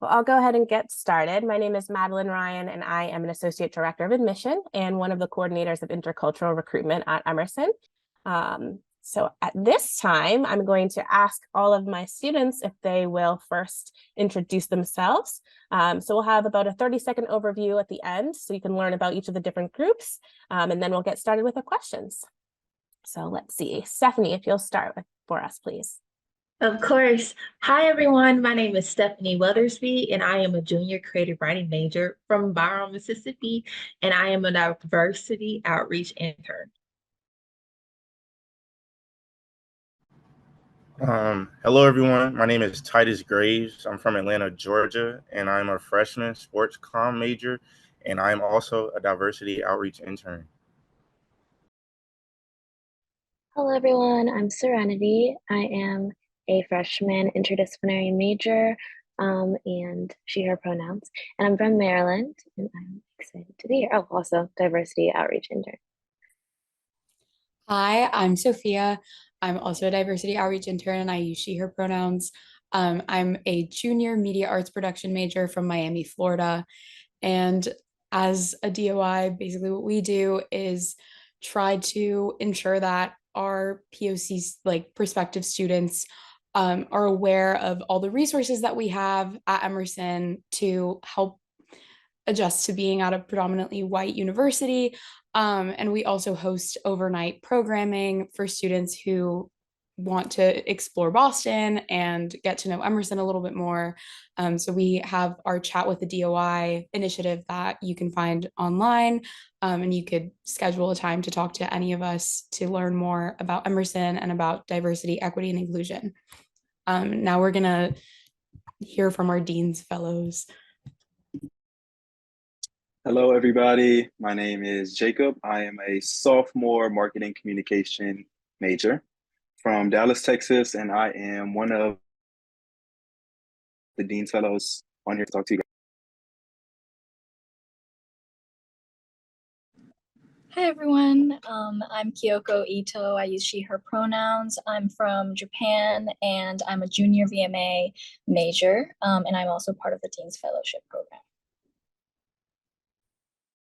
Well, I'll go ahead and get started. My name is Madeline Ryan, and I am an Associate Director of Admission and one of the coordinators of intercultural recruitment at Emerson. So at this time, I'm going to ask all of my students if they will first introduce themselves. So we'll have about a 30-second overview at the end, so you can learn about each of the different groups, and then we'll get started with the questions. So let's see. Stephanie, if you'll start for us, please. Of course. Hi, everyone. My name is Stephanie Weathersby, and I am a junior creative writing major from Byron, Mississippi, and I am a diversity outreach intern. Hello, everyone. My name is Titus Graves. I'm from Atlanta, Georgia, and I'm a freshman sports comm major, and I'm also a diversity outreach intern. Hello, everyone. I'm Serenity. I am a freshman interdisciplinary major and she, her pronouns. And I'm from Maryland, and I'm excited to be here. Oh, also diversity outreach intern. Hi, I'm Sophia. I'm also a diversity outreach intern and I use she, her pronouns. I'm a junior media arts production major from Miami, Florida. And as a DOI, basically what we do is try to ensure that our POCs, like prospective students, are aware of all the resources that we have at Emerson to help adjust to being at a predominantly white university. And we also host overnight programming for students who want to explore Boston and get to know Emerson a little bit more. So we have our Chat with the DOI initiative that you can find online, and you could schedule a time to talk to any of us to learn more about Emerson and about diversity, equity, and inclusion. Now we're going to hear from our Dean's Fellows. Hello, everybody. My name is Jacob. I am a sophomore marketing communication major from Dallas, Texas, and I am one of the Dean's Fellows on here to talk to you guys. Hi everyone, I'm Kyoko Ito. I use she, her pronouns. I'm from Japan and I'm a junior VMA major, and I'm also part of the Dean's Fellowship program.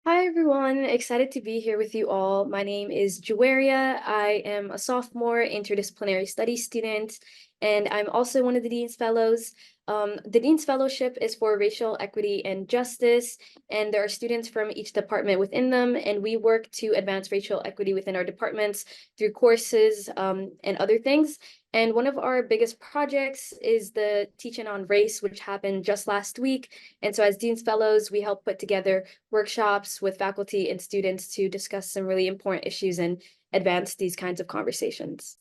Hi everyone, excited to be here with you all. My name is Juwaria. I am a sophomore interdisciplinary studies student, and I'm also one of the Dean's Fellows. The Dean's Fellowship is for racial equity and justice, and there are students from each department within them, and we work to advance racial equity within our departments through courses and other things. And one of our biggest projects is the Teaching on Race, which happened just last week. And so as Dean's Fellows, we help put together workshops with faculty and students to discuss some really important issues and advance these kinds of conversations.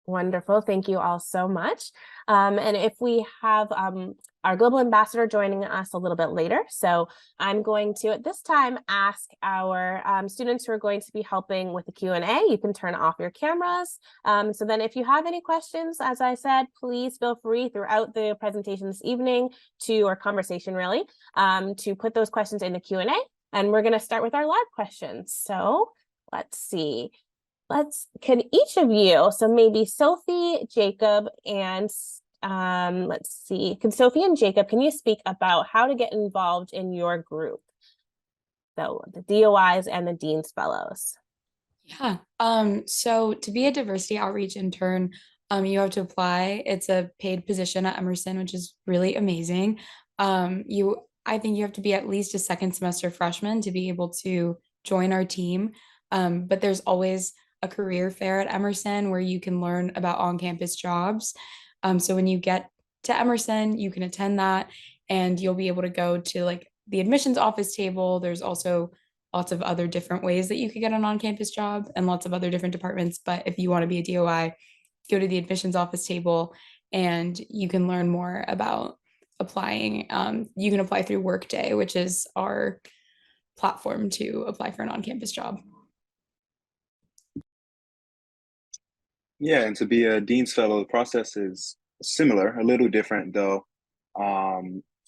Wonderful. Thank you all so much. And if we have our global ambassador joining us a little bit later, so I'm going to, at this time, ask our students who are going to be helping with the Q&A. You can turn off your cameras. So then if you have any questions, as I said, please feel free throughout the presentation this evening or conversation really, to put those questions in the Q&A. And we're going to start with our live questions. So let's see. Can each of you, so maybe Sophie, Jacob, and let's see, can Sophie and Jacob, can you speak about how to get involved in your group? So the DOIs and the Dean's Fellows. Yeah, so to be a diversity outreach intern, you have to apply. It's a paid position at Emerson, which is really amazing. I think you have to be at least a second semester freshman to be able to join our team. But there's always a career fair at Emerson where you can learn about on-campus jobs. So when you get to Emerson, you can attend that and you'll be able to go to like the admissions office table. There's also lots of other different ways that you could get an on-campus job and lots of other different departments. But if you want to be a DOI, go to the admissions office table and you can learn more about applying. You can apply through Workday, which is our platform to apply for an on-campus job. Yeah, and to be a Dean's Fellow, the process is similar, a little different though.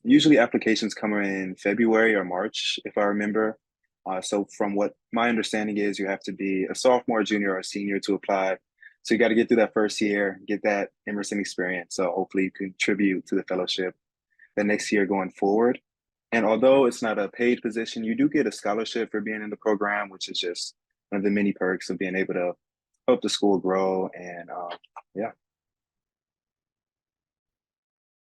Usually applications come in February or March, if I remember. So from what my understanding is, you have to be a sophomore, junior, or senior to apply. So you got to get through that first year, get that Emerson experience. So hopefully you contribute to the fellowship the next year going forward. And although it's not a paid position, you do get a scholarship for being in the program, which is just one of the many perks of being able to help the school grow. And yeah.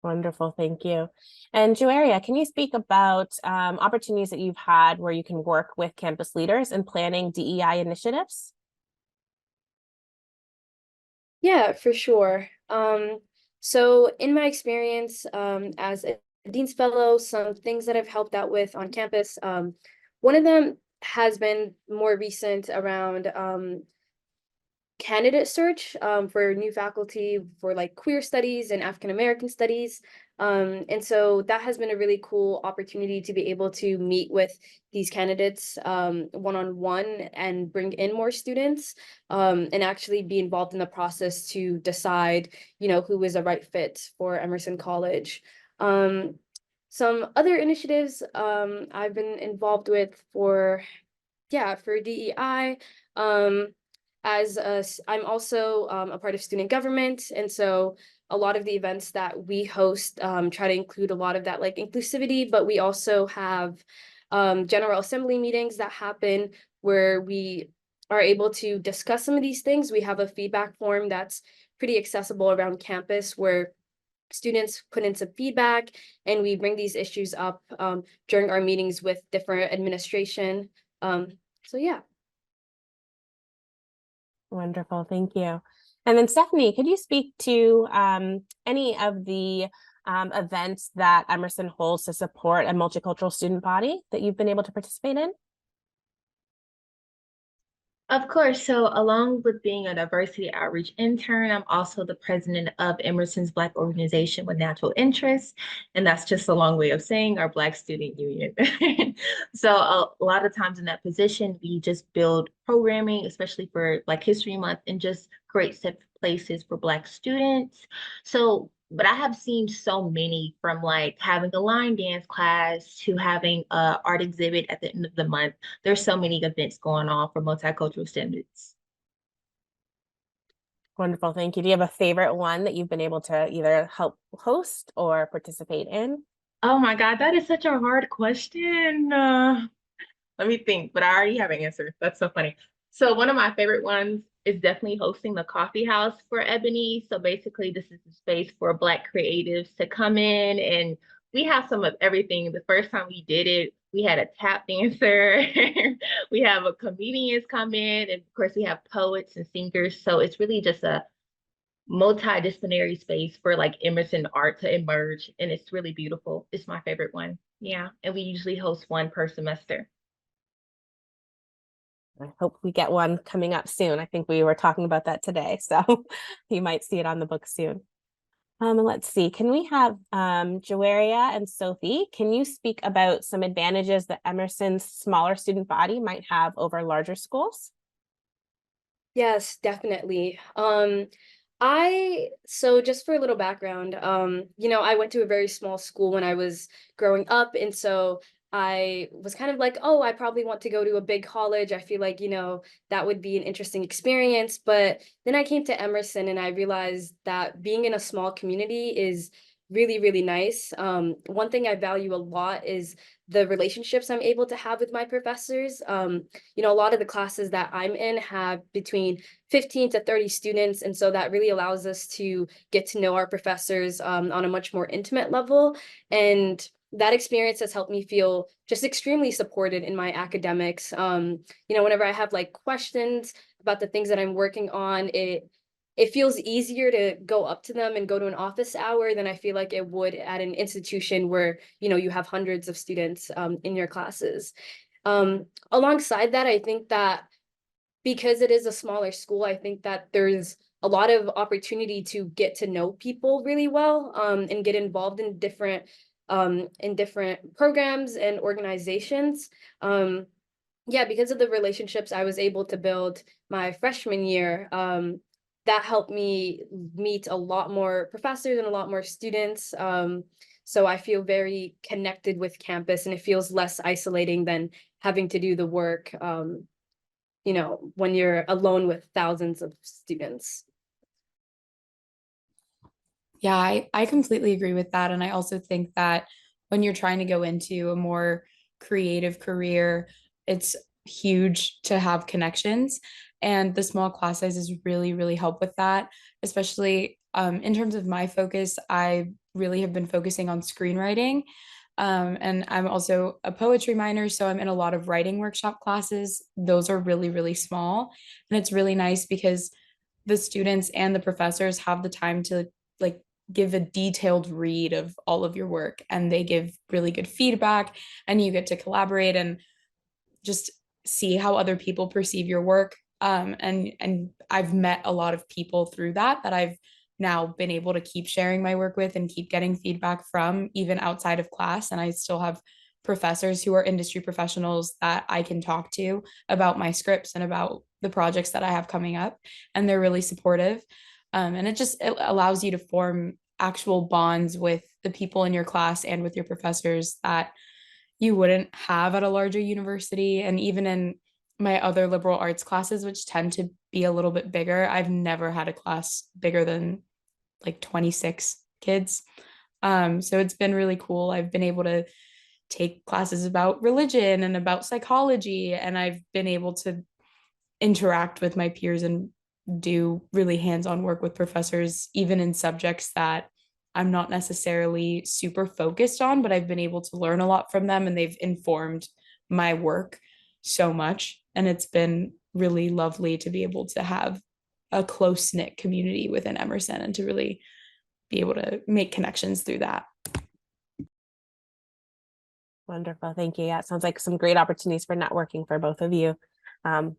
Wonderful, thank you. And Joaria, can you speak about opportunities that you've had where you can work with campus leaders in planning DEI initiatives? Yeah, for sure. So in my experience as a Dean's Fellow, some things that I've helped out with on campus, one of them has been more recent around candidate search for new faculty for like queer studies and African American studies. And so that has been a really cool opportunity to be able to meet with these candidates one-on-one and bring in more students and actually be involved in the process to decide, who is a right fit for Emerson College. Some other initiatives I've been involved with for DEI. I'm also a part of student government, and so a lot of the events that we host try to include a lot of that like inclusivity, but we also have general assembly meetings that happen where we are able to discuss some of these things. We have a feedback form that's pretty accessible around campus where students put in some feedback and we bring these issues up during our meetings with different administration. So yeah. Wonderful, thank you. And then Stephanie, could you speak to any of the events that Emerson holds to support a multicultural student body that you've been able to participate in? Of course. So, along with being a diversity outreach intern, I'm also the president of Emerson's Black organization with natural interests. And that's just a long way of saying our Black Student Union. So, a lot of times in that position, we just build programming, especially for Black History Month, and just create safe places for Black students. So, but I have seen so many, from like having a line dance class to having a art exhibit at the end of the month. There's so many events going on for multicultural students. Wonderful, thank you. Do you have a favorite one that you've been able to either help host or participate in? Oh my God, that is such a hard question. Let me think, but I already have an answer. That's so funny. So one of my favorite ones is definitely hosting the coffee house for Ebony. So basically, this is a space for Black creatives to come in, and we have some of everything. The first time we did it, we had a tap dancer, we have a comedians come in, and of course we have poets and singers. So it's really just a multidisciplinary space for like Emerson art to emerge, and it's really beautiful. It's my favorite one. Yeah, and we usually host one per semester. I hope we get one coming up soon. I think we were talking about that today, so you might see it on the book soon. Let's see, can we have Joaria and Sophie, can you speak about some advantages that Emerson's smaller student body might have over larger schools? Yes, definitely. So just for a little background, I went to a very small school when I was growing up, and so I was kind of like, oh, I probably want to go to a big college. I feel like, that would be an interesting experience. But then I came to Emerson and I realized that being in a small community is really, really nice. One thing I value a lot is the relationships I'm able to have with my professors. A lot of the classes that I'm in have between 15 to 30 students. And so that really allows us to get to know our professors on a much more intimate level. And that experience has helped me feel just extremely supported in my academics. Whenever I have like questions about the things that I'm working on, it feels easier to go up to them and go to an office hour than I feel like it would at an institution where, you have hundreds of students in your classes. Alongside that, I think that because it is a smaller school, I think that there's a lot of opportunity to get to know people really well and get involved in different programs and organizations. Because of the relationships I was able to build my freshman year, that helped me meet a lot more professors and a lot more students. So I feel very connected with campus and it feels less isolating than having to do the work when you're alone with thousands of students. Yeah, I completely agree with that. And I also think that when you're trying to go into a more creative career, it's huge to have connections. And the small class sizes really, really help with that, especially in terms of my focus. I really have been focusing on screenwriting. And I'm also a poetry minor, so I'm in a lot of writing workshop classes. Those are really, really small. And it's really nice because the students and the professors have the time to like give a detailed read of all of your work, and they give really good feedback, and you get to collaborate and just see how other people perceive your work. And I've met a lot of people through that I've now been able to keep sharing my work with and keep getting feedback from, even outside of class. And I still have professors who are industry professionals that I can talk to about my scripts and about the projects that I have coming up, and they're really supportive. And it allows you to form actual bonds with the people in your class and with your professors that you wouldn't have at a larger university. And even in my other liberal arts classes, which tend to be a little bit bigger, I've never had a class bigger than like 26 kids. So it's been really cool. I've been able to take classes about religion and about psychology, and I've been able to interact with my peers and do really hands-on work with professors, even in subjects that I'm not necessarily super focused on, but I've been able to learn a lot from them, and they've informed my work so much. And it's been really lovely to be able to have a close-knit community within Emerson and to really be able to make connections through that. Wonderful. Thank you. Yeah, it sounds like some great opportunities for networking for both of you,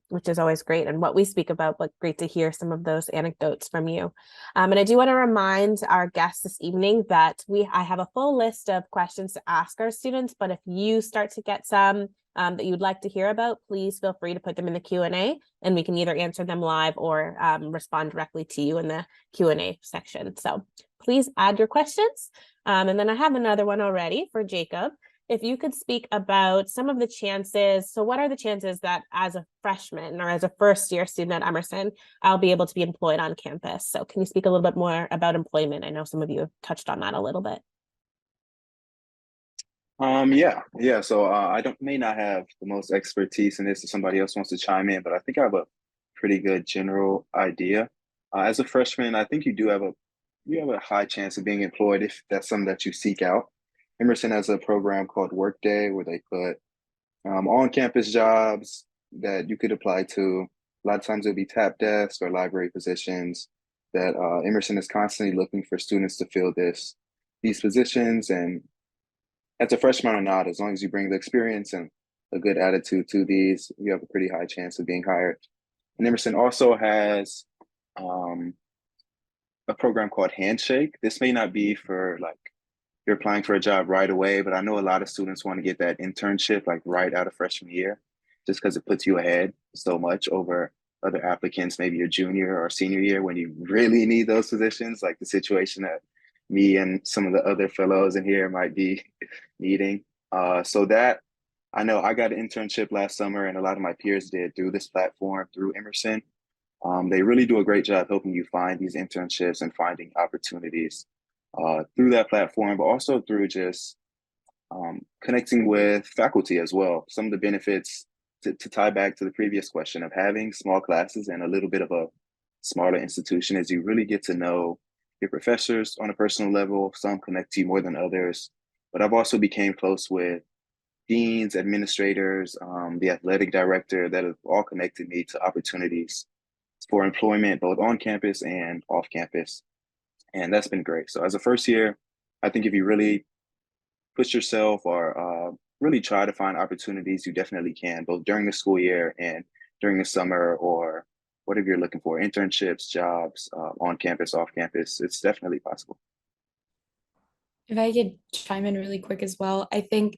which is always great and what we speak about, but great to hear some of those anecdotes from you. And I do want to remind our guests this evening that I have a full list of questions to ask our students, but if you start to get some that you'd like to hear about, please feel free to put them in the Q&A, and we can either answer them live or respond directly to you in the Q&A section. So please add your questions. And then I have another one already for Jacob. If you could speak about some of the chances, so what are the chances that as a freshman or as a first-year student at Emerson, I'll be able to be employed on campus? So can you speak a little bit more about employment? I know some of you have touched on that a little bit. Yeah. So I may not have the most expertise in this if somebody else wants to chime in, but I think I have a pretty good general idea. As a freshman, I think you have a high chance of being employed if that's something that you seek out. Emerson has a program called Workday where they put on-campus jobs that you could apply to. A lot of times it'll be tap desk or library positions that Emerson is constantly looking for students to fill these positions. And as a freshman or not, as long as you bring the experience and a good attitude to these, you have a pretty high chance of being hired. And Emerson also has a program called Handshake. This may not be for like you're applying for a job right away, but I know a lot of students want to get that internship like right out of freshman year, just because it puts you ahead so much over other applicants, maybe your junior or senior year when you really need those positions, like the situation that me and some of the other fellows in here might be needing. So that I know I got an internship last summer, and a lot of my peers did through this platform, through Emerson. They really do a great job helping you find these internships and finding opportunities through that platform, but also through just connecting with faculty as well. Some of the benefits to tie back to the previous question of having small classes and a little bit of a smaller institution is you really get to know your professors on a personal level. Some connect to you more than others, but I've also became close with deans, administrators, the athletic director that have all connected me to opportunities for employment, both on campus and off campus. And that's been great. So as a first year, I think if you really push yourself or really try to find opportunities, you definitely can, both during the school year and during the summer or whatever you're looking for, internships, jobs, on campus, off campus, it's definitely possible. If I could chime in really quick as well, I think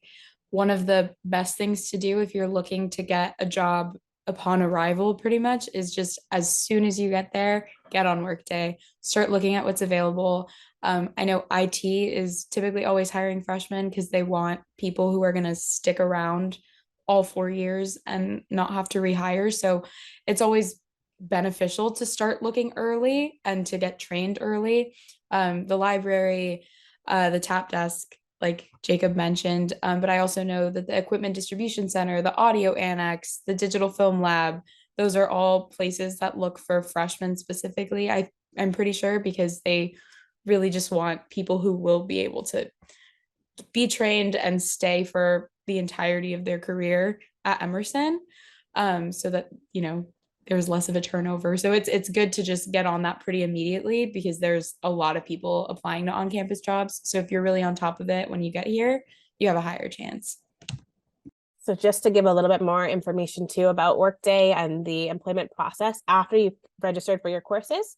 one of the best things to do if you're looking to get a job upon arrival pretty much is just as soon as you get there, get on Workday, start looking at what's available. I know IT is typically always hiring freshmen because they want people who are going to stick around all 4 years and not have to rehire. So it's always beneficial to start looking early and to get trained early. The library, the tap desk, like Jacob mentioned, but I also know that the equipment distribution center, the audio annex, the digital film lab, those are all places that look for freshmen specifically. I'm pretty sure because they really just want people who will be able to be trained and stay for the entirety of their career at Emerson, so that there's less of a turnover. So it's good to just get on that pretty immediately because there's a lot of people applying to on-campus jobs. So if you're really on top of it when you get here, you have a higher chance. So just to give a little bit more information too about Workday and the employment process, after you've registered for your courses,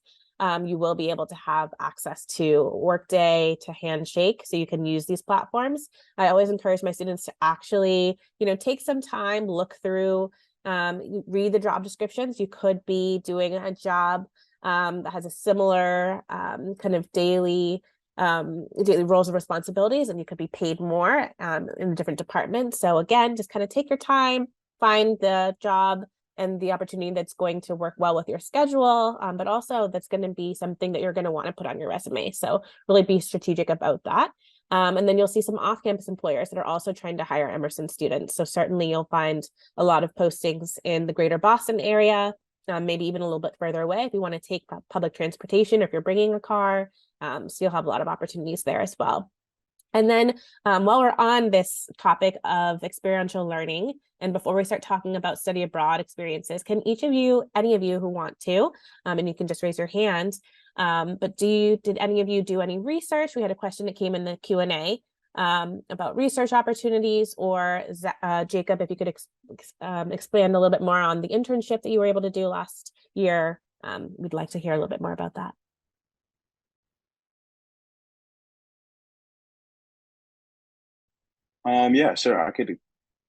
you will be able to have access to Workday, to Handshake, so you can use these platforms. I always encourage my students to actually, take some time, look through, read the job descriptions. You could be doing a job that has a similar kind of daily roles and responsibilities, and you could be paid more in a different department. So again, just kind of take your time, find the job and the opportunity that's going to work well with your schedule, but also that's going to be something that you're going to want to put on your resume. So really be strategic about that. And then you'll see some off-campus employers that are also trying to hire Emerson students. So certainly you'll find a lot of postings in the greater Boston area, maybe even a little bit further away if you want to take public transportation, or if you're bringing a car. So you'll have a lot of opportunities there as well. And then while we're on this topic of experiential learning, and before we start talking about study abroad experiences, can any of you who want to, and you can just raise your hand, but did any of you do any research? We had a question that came in the Q&A about research opportunities, or Jacob, if you could expand a little bit more on the internship that you were able to do last year. We'd like to hear a little bit more about that. Yeah, sure. I could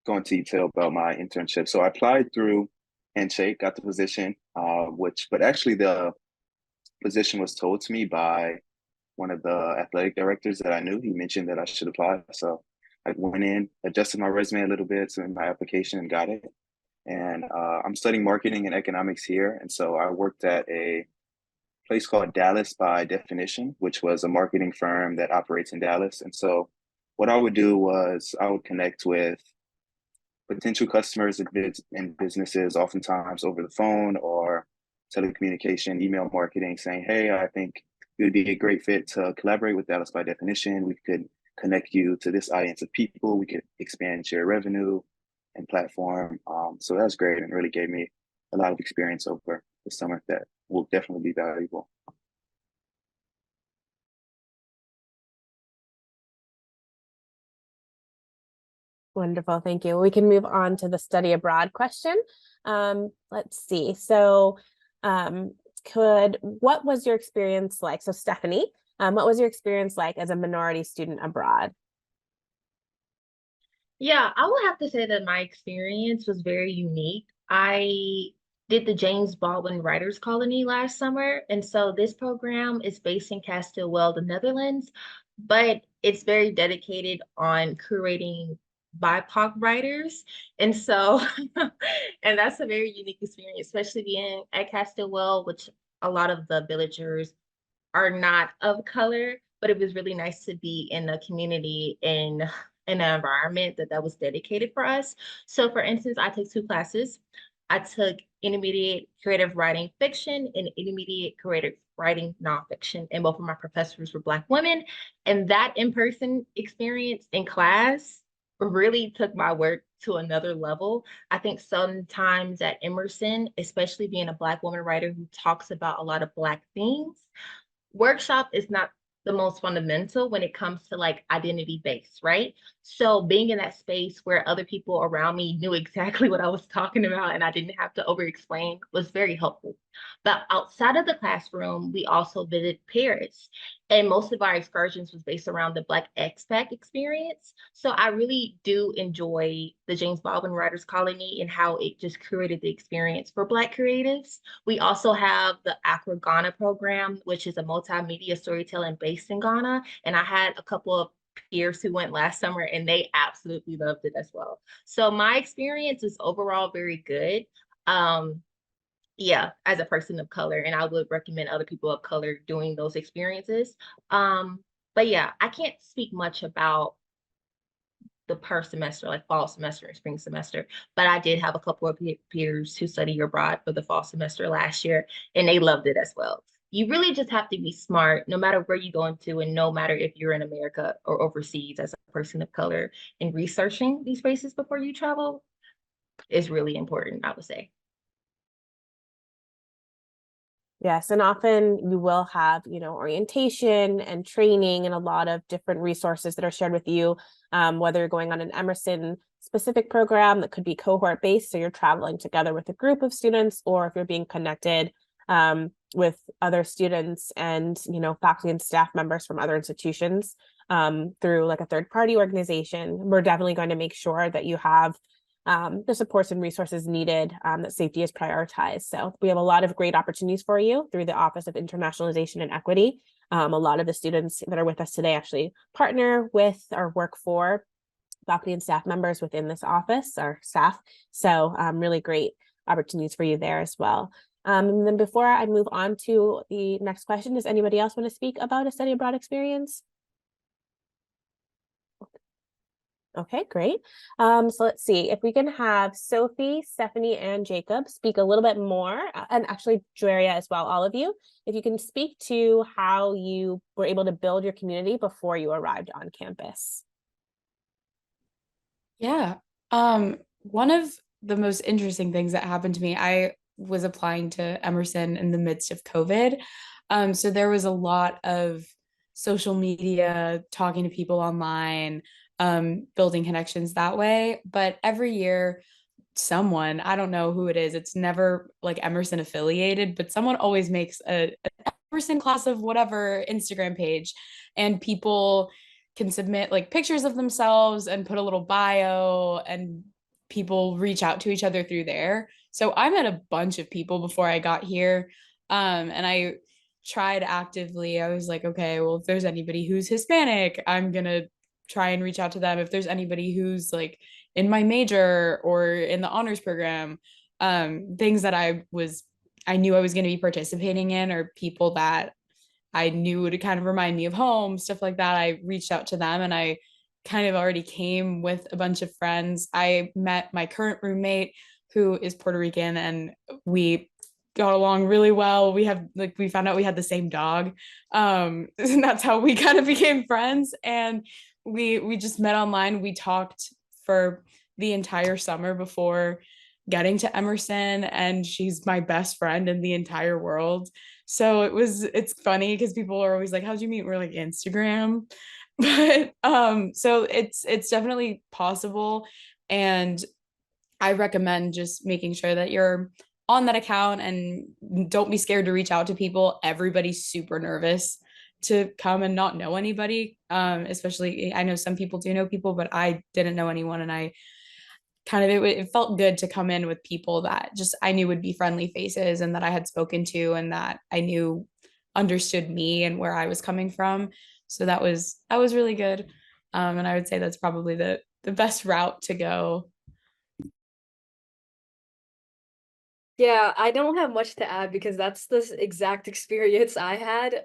go into detail about my internship. So I applied through Handshake, got the position, but actually the position was told to me by one of the athletic directors that I knew. He mentioned that I should apply. So I went in, adjusted my resume a little bit to my application and got it. And I'm studying marketing and economics here. And so I worked at a place called Dallas by Definition, which was a marketing firm that operates in Dallas. And so what I would do was I would connect with potential customers and businesses, oftentimes over the phone or telecommunication, email marketing, saying, hey, I think it would be a great fit to collaborate with Dallas by Definition. We could connect you to this audience of people. We could expand your revenue and platform. So that was great and really gave me a lot of experience over the summer that will definitely be valuable. Wonderful, thank you. We can move on to the study abroad question. Let's see. So what was your experience like? So Stephanie, what was your experience like as a minority student abroad? Yeah, I would have to say that my experience was very unique. I did the James Baldwin Writers Colony last summer, and so this program is based in Castile, the Netherlands, but it's very dedicated on curating BIPOC writers. And so, and that's a very unique experience, especially being at Castile, which a lot of the villagers are not of color, but it was really nice to be in a community in an environment that was dedicated for us. So for instance, I took 2 classes. I took intermediate creative writing fiction and intermediate creative writing nonfiction, and both of my professors were Black women. And that in-person experience in class really took my work to another level. I think sometimes at Emerson, especially being a Black woman writer who talks about a lot of Black things, workshop is not the most fundamental when it comes to like identity based, right? So being in that space where other people around me knew exactly what I was talking about and I didn't have to over explain was very helpful. But outside of the classroom, we also visited Paris, and most of our excursions was based around the Black expat experience. So I really do enjoy the James Baldwin Writers Colony and how it just curated the experience for Black creatives. We also have the Accra Ghana program, which is a multimedia storytelling based in Ghana. And I had a couple of peers who went last summer, and they absolutely loved it as well. So my experience is overall very good. Yeah, as a person of color, and I would recommend other people of color doing those experiences. But yeah, I can't speak much about the per semester, like fall semester and spring semester. But I did have a couple of peers who study abroad for the fall semester last year, and they loved it as well. You really just have to be smart, no matter where you go into, and no matter if you're in America or overseas as a person of color, and researching these places before you travel is really important, I would say. Yes, and often you will have, orientation and training and a lot of different resources that are shared with you, whether you're going on an Emerson specific program that could be cohort based, so you're traveling together with a group of students, or if you're being connected with other students and, faculty and staff members from other institutions through like a third party organization. We're definitely going to make sure that you have the supports and resources needed, that safety is prioritized. So we have a lot of great opportunities for you through the Office of Internationalization and Equity. A lot of the students that are with us today actually partner with or work for faculty and staff members within this office or staff. So really great opportunities for you there as well. And then before I move on to the next question, does anybody else want to speak about a study abroad experience? Okay, great. So let's see if we can have Sophie, Stephanie, and Jacob speak a little bit more, and actually Juaria as well, all of you, if you can speak to how you were able to build your community before you arrived on campus. Yeah. One of the most interesting things that happened to me, I was applying to Emerson in the midst of COVID. So there was a lot of social media, talking to people online, building connections that way. But every year, someone, I don't know who it is, it's never like Emerson affiliated, but someone always makes an Emerson class of whatever Instagram page, and people can submit like pictures of themselves and put a little bio, and people reach out to each other through there. So I met a bunch of people before I got here. And I tried actively. I was like, okay, well, if there's anybody who's Hispanic, I'm gonna try and reach out to them. If there's anybody who's like in my major or in the honors program, things that I knew I was going to be participating in, or people that I knew would kind of remind me of home, stuff like that. I reached out to them, and I kind of already came with a bunch of friends. I met my current roommate who is Puerto Rican, and we got along really well. We found out we had the same dog. And that's how we kind of became friends. And we just met online. We talked for the entire summer before getting to Emerson, and she's my best friend in the entire world. So it's funny because people are always like, how'd you meet? We're like Instagram. But so it's definitely possible. And I recommend just making sure that you're on that account, and don't be scared to reach out to people. Everybody's super nervous to come and not know anybody. Especially, I know some people do know people, but I didn't know anyone, and I kind of it felt good to come in with people that just I knew would be friendly faces, and that I had spoken to, and that I knew understood me and where I was coming from. So that was really good. And I would say that's probably the best route to go. Yeah, I don't have much to add because that's the exact experience I had.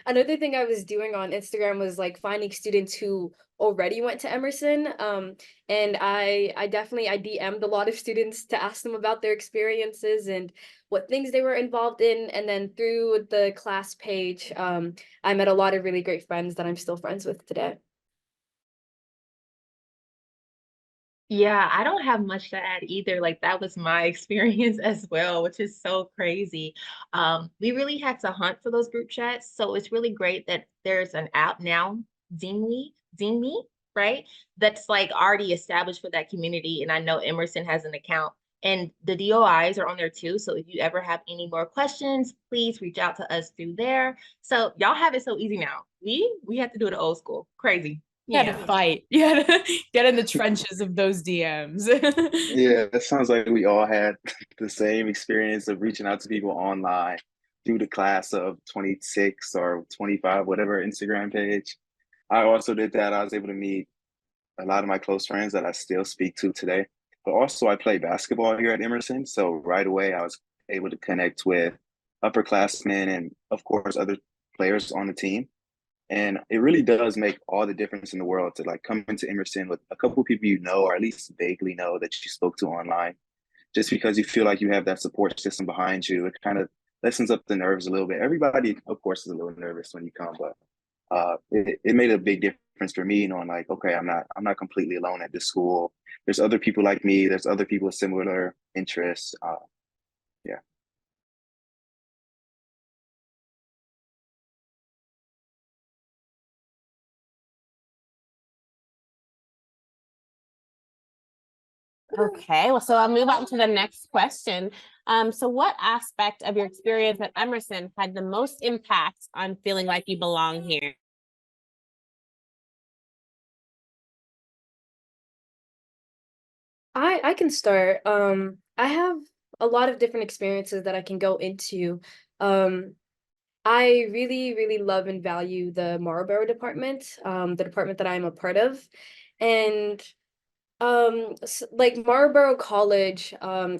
Another thing I was doing on Instagram was like finding students who already went to Emerson. And I definitely I DM'd a lot of students to ask them about their experiences and what things they were involved in. And then through the class page, I met a lot of really great friends that I'm still friends with today. Yeah, I don't have much to add either. Like that was my experience as well, which is so crazy. We really had to hunt for those group chats. So it's really great that there's an app now, Zingme, right? That's like already established for that community. And I know Emerson has an account, and the DOIs are on there too. So if you ever have any more questions, please reach out to us through there. So y'all have it so easy now. We have to do it old school. Crazy. You had to Yeah. fight. You had to get in the trenches of those DMs. Yeah, it sounds like we all had the same experience of reaching out to people online through the class of 26 or 25, whatever Instagram page. I also did that. I was able to meet a lot of my close friends that I still speak to today. But also, I play basketball here at Emerson. So right away, I was able to connect with upperclassmen and, of course, other players on the team. And it really does make all the difference in the world to like come into Emerson with a couple of people you know, or at least vaguely know that you spoke to online. Just because you feel like you have that support system behind you, it kind of lessens up the nerves a little bit. Everybody, of course, is a little nervous when you come, but it made a big difference for me knowing like, okay, I'm not completely alone at this school. There's other people like me. There's other people with similar interests. Yeah. Okay, well, so I'll move on to the next question. So what aspect of your experience at Emerson had the most impact on feeling like you belong here? I can start. I have a lot of different experiences that I can go into. Um, I really, really love and value the Marlboro department, the department that I'm a part of. And like Marlboro College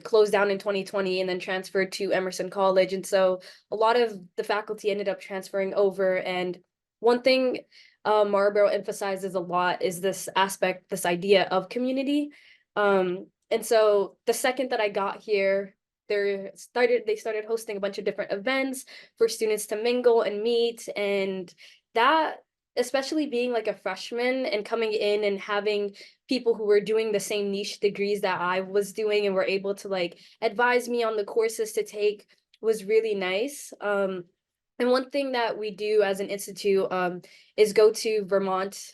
closed down in 2020 and then transferred to Emerson College. And so a lot of the faculty ended up transferring over. And one thing Marlboro emphasizes a lot is this aspect, this idea of community. And so the second that I got here, they started hosting a bunch of different events for students to mingle and meet. And that, especially being like a freshman and coming in and having people who were doing the same niche degrees that I was doing and were able to like advise me on the courses to take was really nice. And one thing that we do as an institute is go to Vermont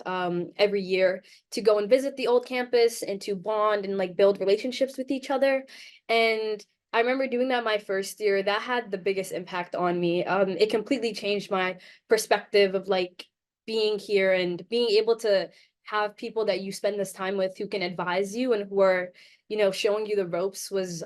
every year to go and visit the old campus and to bond and like build relationships with each other. And I remember doing that my first year. That had the biggest impact on me. It completely changed my perspective of like being here and being able to have people that you spend this time with who can advise you and who are, showing you the ropes was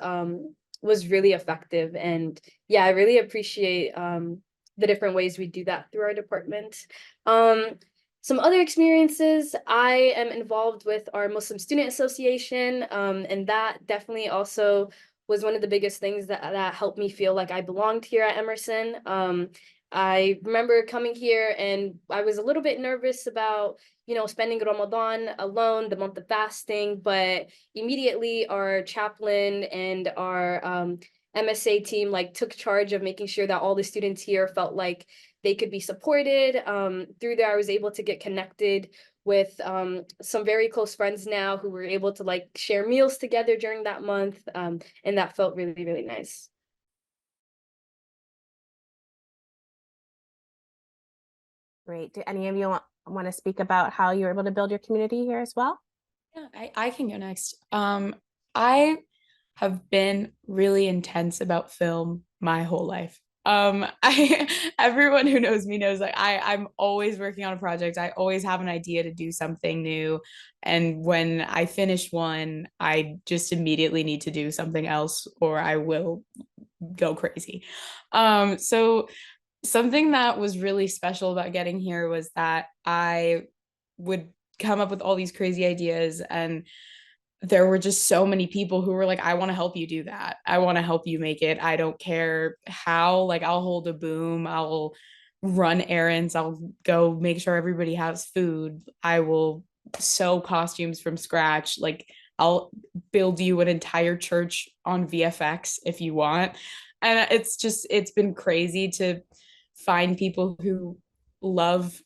really effective. And yeah, I really appreciate the different ways we do that through our department. Some other experiences, I am involved with our Muslim Student Association, and that definitely also was one of the biggest things that helped me feel like I belonged here at Emerson. I remember coming here and I was a little bit nervous about, spending Ramadan alone, the month of fasting, but immediately our chaplain and our MSA team like took charge of making sure that all the students here felt like they could be supported. Through there, I was able to get connected with some very close friends now who were able to like share meals together during that month. And that felt really, really nice. Great. Do any of you want to speak about how you were able to build your community here as well? Yeah, I can go next. I have been really intense about film my whole life. I everyone who knows me knows like I'm always working on a project. I always have an idea to do something new. And when I finish one, I just immediately need to do something else or I will go crazy. So something that was really special about getting here was that I would come up with all these crazy ideas and there were just so many people who were like, I want to help you do that. I want to help you make it. I don't care how, like, I'll hold a boom, I'll run errands, I'll go make sure everybody has food, I will sew costumes from scratch. Like, I'll build you an entire church on VFX if you want. And it's been crazy to find people who love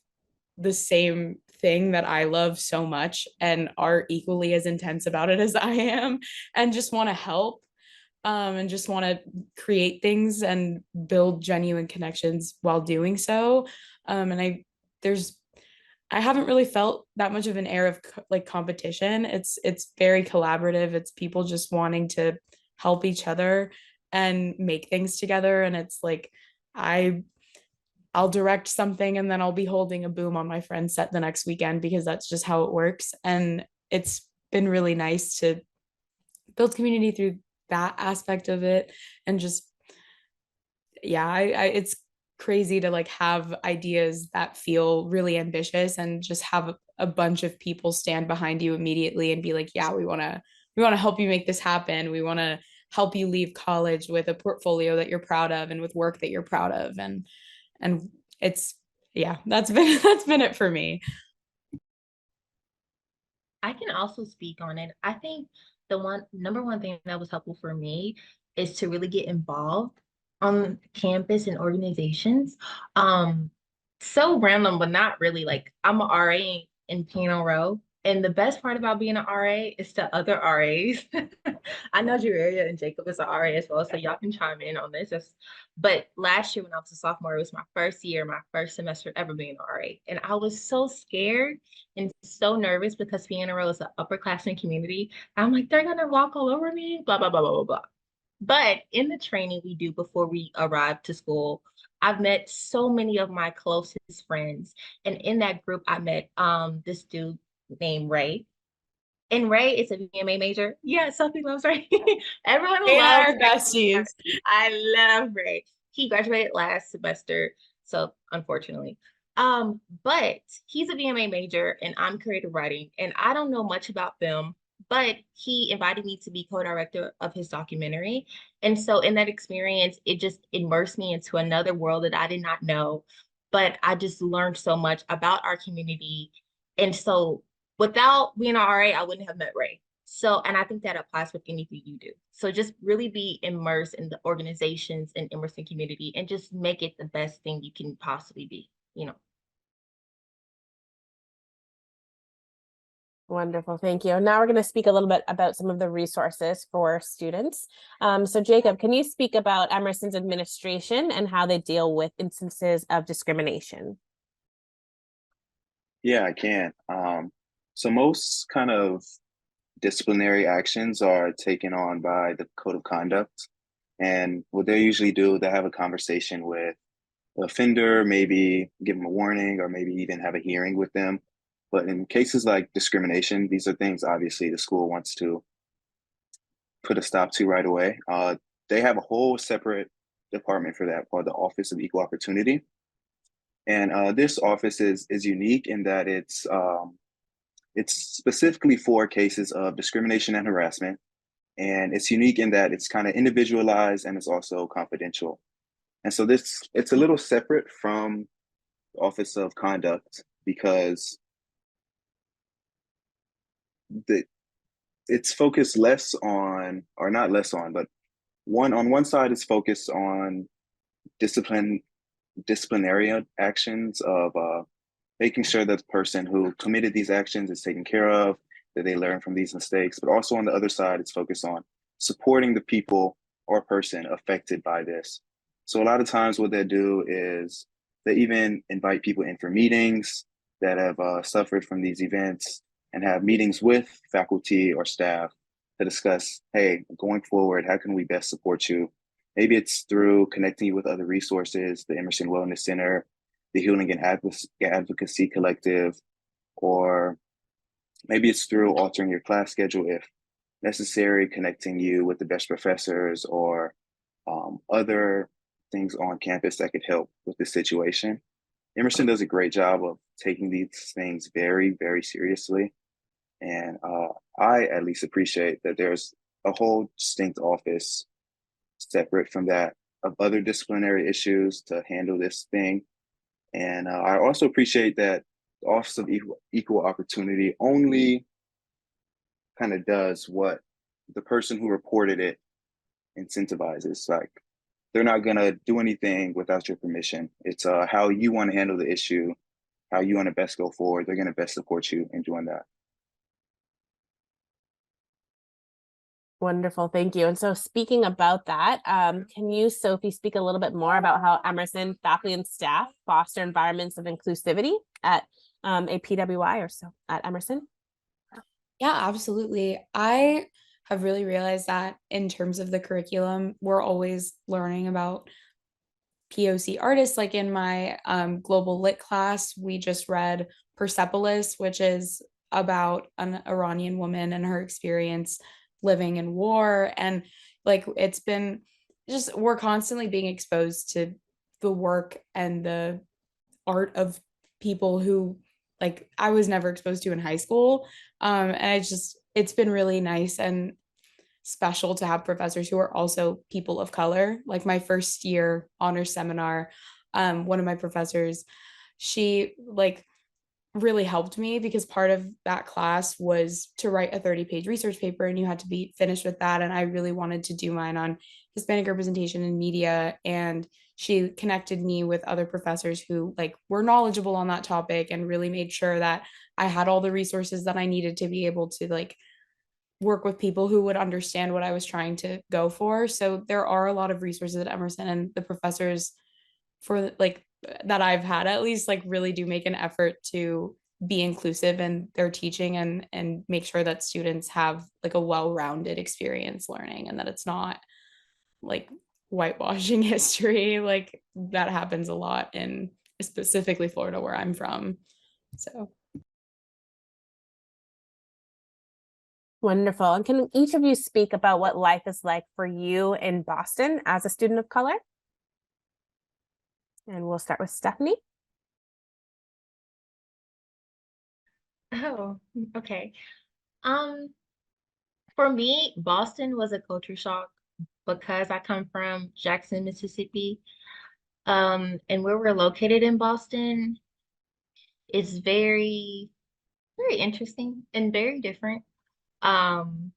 the same thing that I love so much and are equally as intense about it as I am and just want to help and just want to create things and build genuine connections while doing so. And I haven't really felt that much of an air of like competition. It's very collaborative. It's people just wanting to help each other and make things together. And it's like I'll direct something and then I'll be holding a boom on my friend's set the next weekend because that's just how it works. And it's been really nice to build community through that aspect of it. And just, yeah, it's crazy to like have ideas that feel really ambitious and just have a bunch of people stand behind you immediately and be like, yeah, we want to help you make this happen. We want to help you leave college with a portfolio that you're proud of and with work that you're proud of. And it's, yeah, that's been that's been it for me. I can also speak on it. I think the number one thing that was helpful for me is to really get involved on campus and organizations. Um, so random, but not really. Like I'm an RA in Piano Row. And the best part about being an RA is to other RAs. I know Juria and Jacob is an RA as well, so y'all can chime in on this. But last year when I was a sophomore, it was my first year, my first semester ever being an RA. And I was so scared and so nervous because Piano Row is an upperclassmen community. I'm like, they're gonna walk all over me, blah, blah, blah, blah, blah, blah. But in the training we do before we arrive to school, I've met so many of my closest friends. And in that group, I met this dude named Ray. And Ray is a VMA major. Yeah, Sophie loves Ray. Everyone They loves are Ray. besties. I love Ray. He graduated last semester, so unfortunately. But he's a VMA major and I'm creative writing, and I don't know much about film, but he invited me to be co-director of his documentary. And so in that experience, it just immersed me into another world that I did not know. But I just learned so much about our community. And so without being an RA, I wouldn't have met Ray. So, and I think that applies with anything you do. So just really be immersed in the organizations and Emerson community and just make it the best thing you can possibly be, you know. Wonderful, thank you. Now we're going to speak a little bit about some of the resources for students. So Jacob, can you speak about Emerson's administration and how they deal with instances of discrimination? Yeah, I can. So most kind of disciplinary actions are taken on by the code of conduct. And what they usually do, they have a conversation with the offender, maybe give them a warning, or maybe even have a hearing with them. But in cases like discrimination, these are things obviously the school wants to put a stop to right away. They have a whole separate department for that called the Office of Equal Opportunity. And this office is unique in that it's specifically for cases of discrimination and harassment. And it's unique in that it's kind of individualized and it's also confidential. And so it's a little separate from the Office of Conduct because it's focused less on, or not less on, but on one side it's focused on disciplinary actions of making sure that the person who committed these actions is taken care of, that they learn from these mistakes. But also on the other side, it's focused on supporting the people or person affected by this. So a lot of times what they do is they even invite people in for meetings that have suffered from these events and have meetings with faculty or staff to discuss, hey, going forward, how can we best support you? Maybe it's through connecting you with other resources, the Emerson Wellness Center, the Healing and Advocacy Collective, or maybe it's through altering your class schedule if necessary, connecting you with the best professors or other things on campus that could help with the situation. Emerson does a great job of taking these things very, very seriously. And I at least appreciate that there's a whole distinct office separate from that of other disciplinary issues to handle this thing. And I also appreciate that the Office of Equal Opportunity only kind of does what the person who reported it incentivizes. Like they're not gonna do anything without your permission. It's how you want to handle the issue, how you want to best go forward. They're gonna best support you in doing that. Wonderful, thank you. And so speaking about that, can you, Sophie, speak a little bit more about how Emerson faculty and staff foster environments of inclusivity at a PWI or so at Emerson? Yeah, absolutely. I have really realized that in terms of the curriculum, we're always learning about POC artists. Like in my global lit class, we just read Persepolis, which is about an Iranian woman and her experience living in war. And like it's been just, we're constantly being exposed to the work and the art of people who like I was never exposed to in high school. And it's been really nice and special to have professors who are also people of color. Like my first year honors seminar, one of my professors, she like really helped me because part of that class was to write a 30-page research paper and you had to be finished with that. And I really wanted to do mine on Hispanic representation in media. And she connected me with other professors who like were knowledgeable on that topic and really made sure that I had all the resources that I needed to be able to like work with people who would understand what I was trying to go for. So there are a lot of resources at Emerson, and the professors for like that I've had at least like really do make an effort to be inclusive in their teaching and make sure that students have like a well-rounded experience learning and that it's not like whitewashing history like that happens a lot in specifically Florida where I'm from. So Wonderful. And can each of you speak about what life is like for you in Boston as a student of color? And we'll start with Stephanie. Oh, okay. Um, for me, Boston was a culture shock because I come from Jackson, Mississippi. And where we're located in Boston is very, very interesting and very different. Um,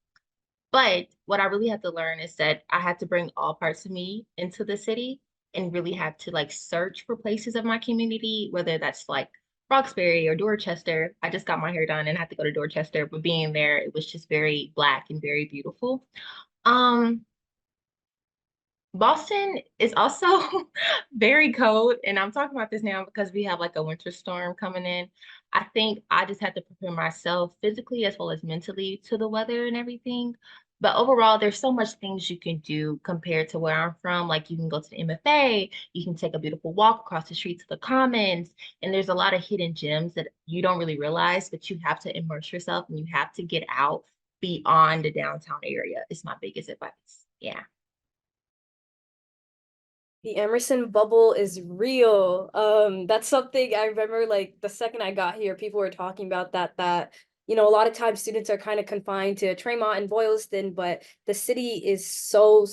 but what I really had to learn is that I had to bring all parts of me into the city and really have to like search for places of my community, whether that's like Roxbury or Dorchester. I just got my hair done and had to go to Dorchester, but being there, it was just very Black and very beautiful. Um, Boston is also very cold, and I'm talking about this now because we have like a winter storm coming in. I think I just had to prepare myself physically as well as mentally to the weather and everything. But overall, there's so much things you can do compared to where I'm from. Like you can go to the MFA, you can take a beautiful walk across the street to the Commons, and there's a lot of hidden gems that you don't really realize, but you have to immerse yourself and you have to get out beyond the downtown area. Is my biggest advice. Yeah. The Emerson bubble is real. That's something I remember like the second I got here, people were talking about that a lot of times students are kind of confined to Tremont and Boylston, but the city is so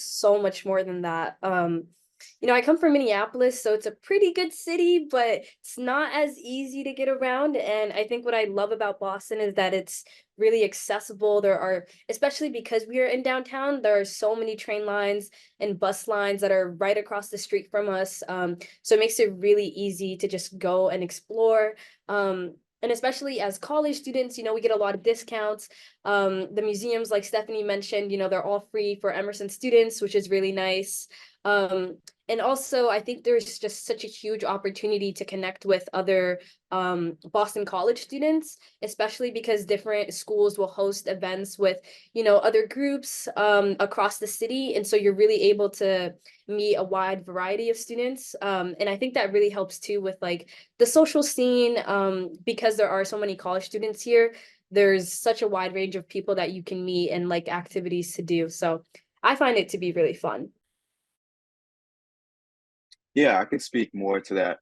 much more than that. I come from Minneapolis, so it's a pretty good city, but it's not as easy to get around. And I think what I love about Boston is that it's really accessible. There are, especially because we are in downtown, there are so many train lines and bus lines that are right across the street from us. So it makes it really easy to just go and explore. And especially as college students, we get a lot of discounts. The museums, like Stephanie mentioned, they're all free for Emerson students, which is really nice. And also, I think there's just such a huge opportunity to connect with other Boston College students, especially because different schools will host events with, other groups across the city. And so you're really able to meet a wide variety of students. And I think that really helps too with like the social scene, because there are so many college students here. There's such a wide range of people that you can meet and like activities to do. So I find it to be really fun. Yeah, I could speak more to that.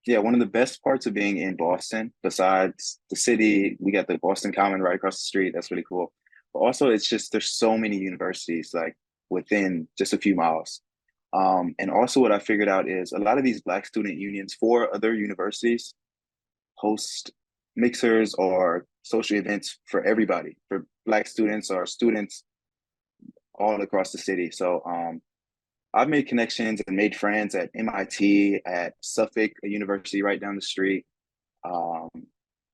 Yeah, one of the best parts of being in Boston, besides the city, we got the Boston Common right across the street. That's really cool. But also, it's just there's so many universities like within just a few miles. And also, what I figured out is a lot of these Black student unions for other universities host mixers or social events for everybody, for Black students or students all across the city. So I've made connections and made friends at MIT, at Suffolk, a university right down the street. Um,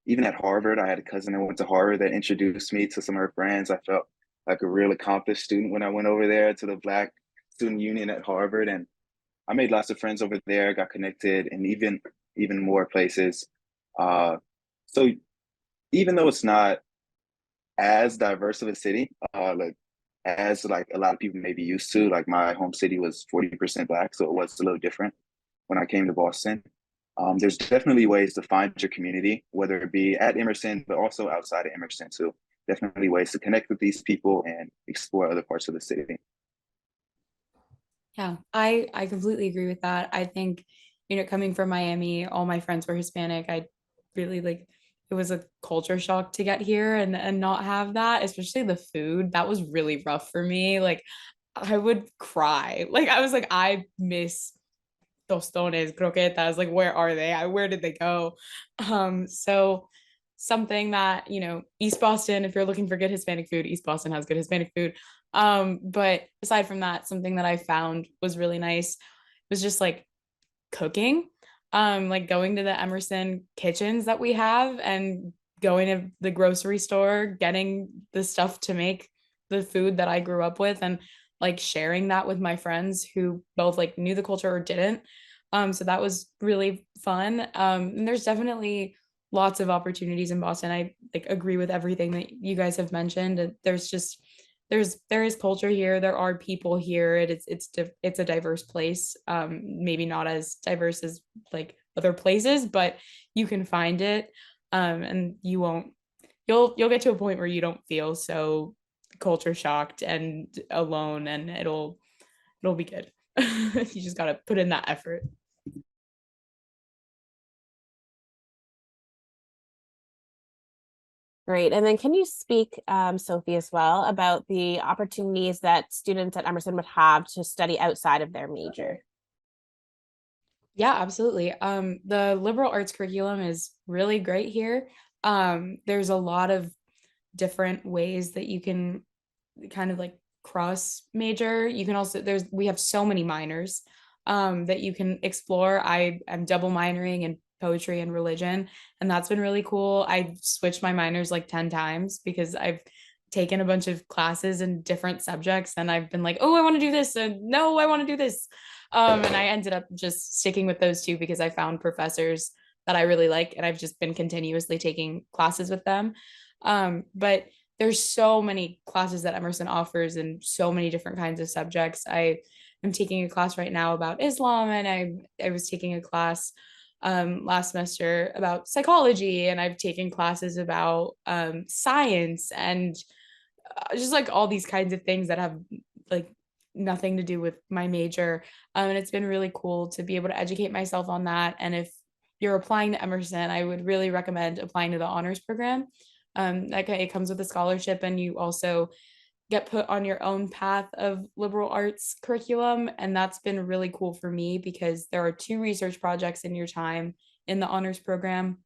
Even at Harvard, I had a cousin that went to Harvard that introduced me to some of her friends. I felt like a real accomplished student when I went over there to the Black Student Union at Harvard, and I made lots of friends over there. Got connected, and even more places. Uh, so even though it's not as diverse of a city, like as like a lot of people may be used to. Like my home city was 40% Black, so it was a little different when I came to Boston. There's definitely ways to find your community, whether it be at Emerson, but also outside of Emerson too. Definitely ways to connect with these people and explore other parts of the city. Yeah, I completely agree with that. I think, coming from Miami, all my friends were Hispanic. I really like it was a culture shock to get here and not have that, especially the food. That was really rough for me. Like I would cry. Like I was like, I miss tostones, croquetas, like where are they? Where did they go? So something that, East Boston, if you're looking for good Hispanic food, East Boston has good Hispanic food. But aside from that, something that I found was really nice was just like cooking. Like going to the Emerson kitchens that we have and going to the grocery store, getting the stuff to make the food that I grew up with and like sharing that with my friends who both like knew the culture or didn't. So that was really fun. And there's definitely lots of opportunities in Boston. I like agree with everything that you guys have mentioned. And there is culture here. There are people here. It's a diverse place. Maybe not as diverse as like other places, but you can find it. And you'll get to a point where you don't feel so culture shocked and alone, and it'll be good. You just gotta put in that effort. Great. And then can you speak, Sophie, as well, about the opportunities that students at Emerson would have to study outside of their major? Yeah, absolutely. The liberal arts curriculum is really great here. There's a lot of different ways that you can kind of like cross major. You can also we have so many minors that you can explore. I am double minoring in poetry and religion, and that's been really cool. I switched my minors like 10 times because I've taken a bunch of classes in different subjects and I've been like, oh, I want to do this, and no, I want to do this. And I ended up just sticking with those two because I found professors that I really like, and I've just been continuously taking classes with them. But there's so many classes that Emerson offers and so many different kinds of subjects. I am taking a class right now about Islam, and I was taking a class last semester about psychology, and I've taken classes about science and just like all these kinds of things that have like nothing to do with my major. And it's been really cool to be able to educate myself on that. And if you're applying to Emerson, I would really recommend applying to the honors program. Like it comes with a scholarship, and you also get put on your own path of liberal arts curriculum. And that's been really cool for me because there are 2 research projects in your time in the honors program,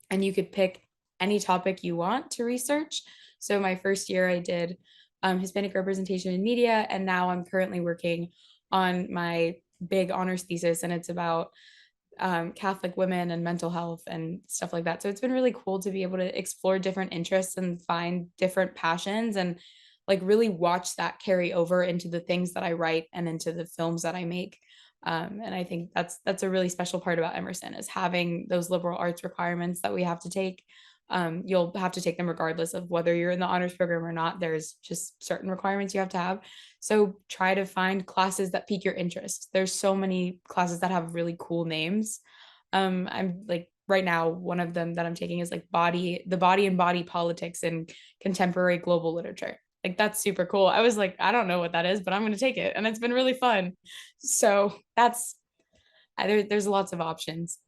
and you could pick any topic you want to research. So my first year I did Hispanic representation in media, and now I'm currently working on my big honors thesis, and it's about Catholic women and mental health and stuff like that. So it's been really cool to be able to explore different interests and find different passions and like really watch that carry over into the things that I write and into the films that I make. And I think that's a really special part about Emerson is having those liberal arts requirements that we have to take. You'll have to take them regardless of whether you're in the honors program or not. There's just certain requirements you have to have. So try to find classes that pique your interest. There's so many classes that have really cool names. I'm like right now, one of them that I'm taking is like the body and body politics in contemporary global literature. Like that's super cool. I was like, I don't know what that is, but I'm going to take it. And it's been really fun. So there's lots of options.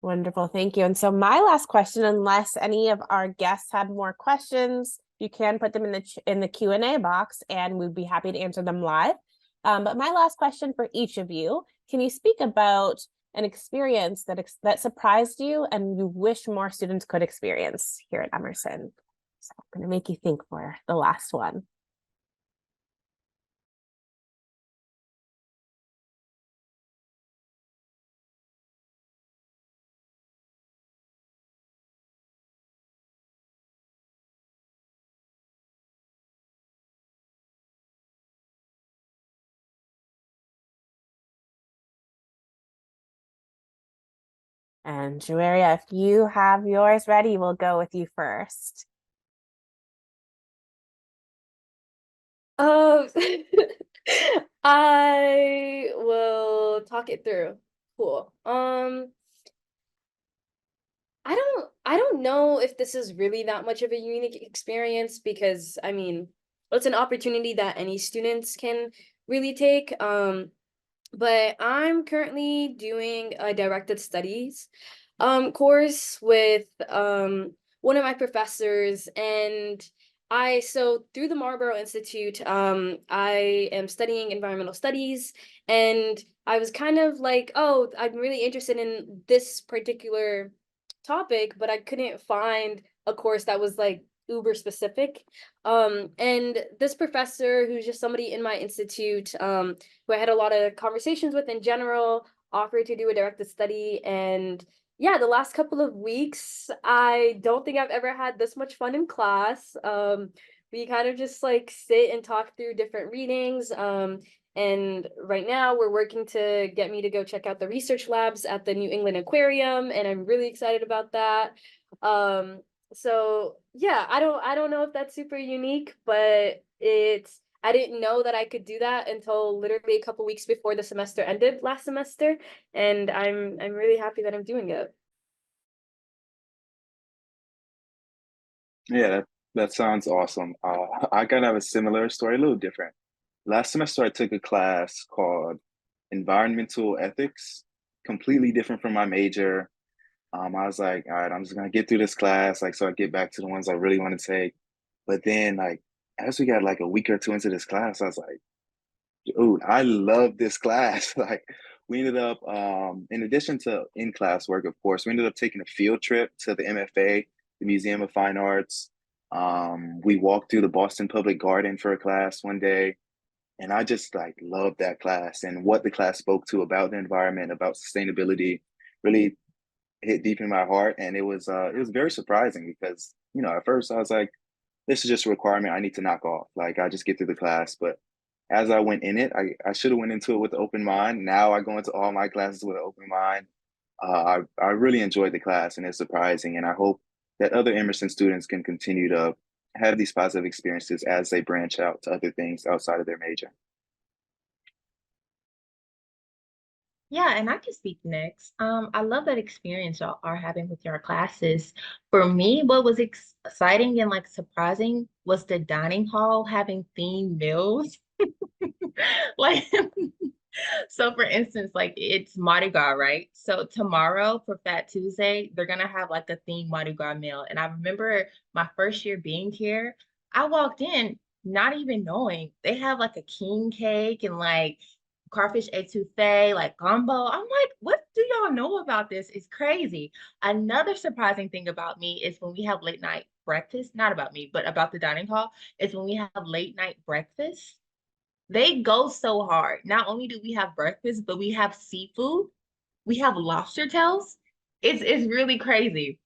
Wonderful. Thank you. And so my last question, unless any of our guests have more questions, you can put them in the Q&A box and we'd be happy to answer them live. But my last question for each of you, can you speak about an experience that surprised you and you wish more students could experience here at Emerson? So I'm going to make you think for the last one. And Juaria, if you have yours ready, we'll go with you first. Um, I will talk it through. Cool. I don't know if this is really that much of a unique experience because I mean, it's an opportunity that any students can really take. But I'm currently doing a directed studies course with one of my professors, and so through the Marlborough Institute, I am studying environmental studies, and I was kind of like, oh, I'm really interested in this particular topic, but I couldn't find a course that was like uber specific. And this professor, who's just somebody in my institute, who I had a lot of conversations with in general, offered to do a directed study. And yeah, the last couple of weeks, I don't think I've ever had this much fun in class. We kind of just like sit and talk through different readings. And right now we're working to get me to go check out the research labs at the New England Aquarium, and I'm really excited about that. So yeah, I don't know if that's super unique, but I didn't know that I could do that until literally a couple weeks before the semester ended last semester, and I'm really happy that I'm doing it. Yeah, that sounds awesome. I kind of have a similar story, a little different. Last semester, I took a class called Environmental Ethics, completely different from my major. I was like, all right, I'm just gonna get through this class, like, so I get back to the ones I really want to take. But then, like, as we got like a week or two into this class, I was like, dude, I love this class. Like, we ended up, in addition to in-class work, of course, we ended up taking a field trip to the MFA, the Museum of Fine Arts. We walked through the Boston Public Garden for a class one day, and I just like loved that class and what the class spoke to about the environment, about sustainability, really hit deep in my heart. And it was very surprising because, you know, at first I was like, this is just a requirement I need to knock off. Like I just get through the class. But as I went in it, I should have went into it with an open mind. Now I go into all my classes with an open mind. I really enjoyed the class, and it's surprising. And I hope that other Emerson students can continue to have these positive experiences as they branch out to other things outside of their major. Yeah, and I can speak next. I love that experience y'all are having with your classes. For me, what was exciting and like surprising was the dining hall having themed meals. Like, so for instance, like it's Mardi Gras, right? So tomorrow for Fat Tuesday, they're gonna have like a themed Mardi Gras meal. And I remember my first year being here, I walked in not even knowing they have like a king cake and like crawfish etouffee, like gumbo. I'm like, what do y'all know about this? It's crazy. Another surprising thing about me is when we have late night breakfast, not about me, but about the dining hall, is when we have late night breakfast. They go so hard. Not only do we have breakfast, but we have seafood. We have lobster tails. It's really crazy.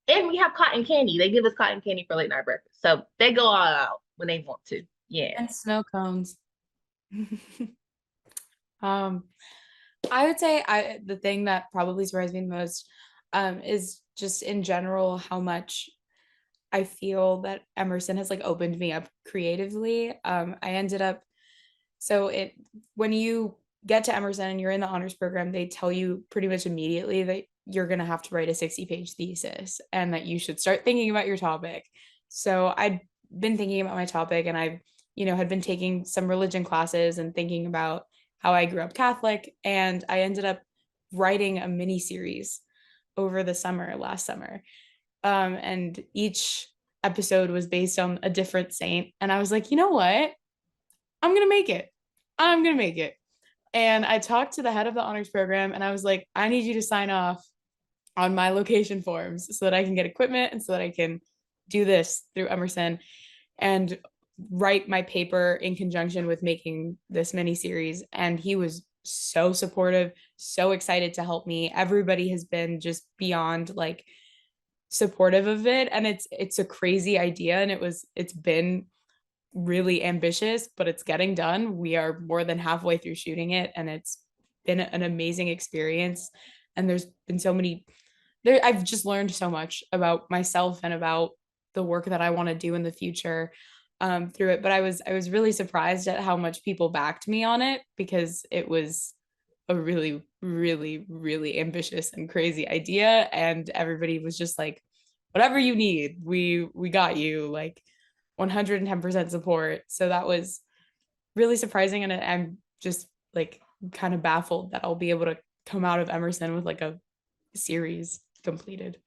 And we have cotton candy. They give us cotton candy for late night breakfast. So they go all out when they want to. Yeah. And snow cones. Um, I would say the thing that probably surprised me the most is just in general how much I feel that Emerson has like opened me up creatively. I ended up so it when you get to Emerson and you're in the honors program, they tell you pretty much immediately that you're gonna have to write a 60-page thesis and that you should start thinking about your topic. So I'd been thinking about my topic, and I, had been taking some religion classes and thinking about how I grew up Catholic, and I ended up writing a mini series over the summer last summer. And each episode was based on a different saint. And I was like, you know what? I'm going to make it. I'm going to make it. And I talked to the head of the honors program, and I was like, I need you to sign off on my location forms so that I can get equipment and so that I can do this through Emerson and write my paper in conjunction with making this mini series. And he was so supportive, so excited to help me. Everybody has been just beyond like supportive of it, and it's a crazy idea, and it's been really ambitious, but it's getting done. We are more than halfway through shooting it, and it's been an amazing experience. And there's been so many I've just learned so much about myself and about the work that I want to do in the future through it. But I was really surprised at how much people backed me on it, because it was a really, really, really ambitious and crazy idea. And everybody was just like, whatever you need, we got you. Like, 110% support. So that was really surprising. And I'm just like kind of baffled that I'll be able to come out of Emerson with like a series completed.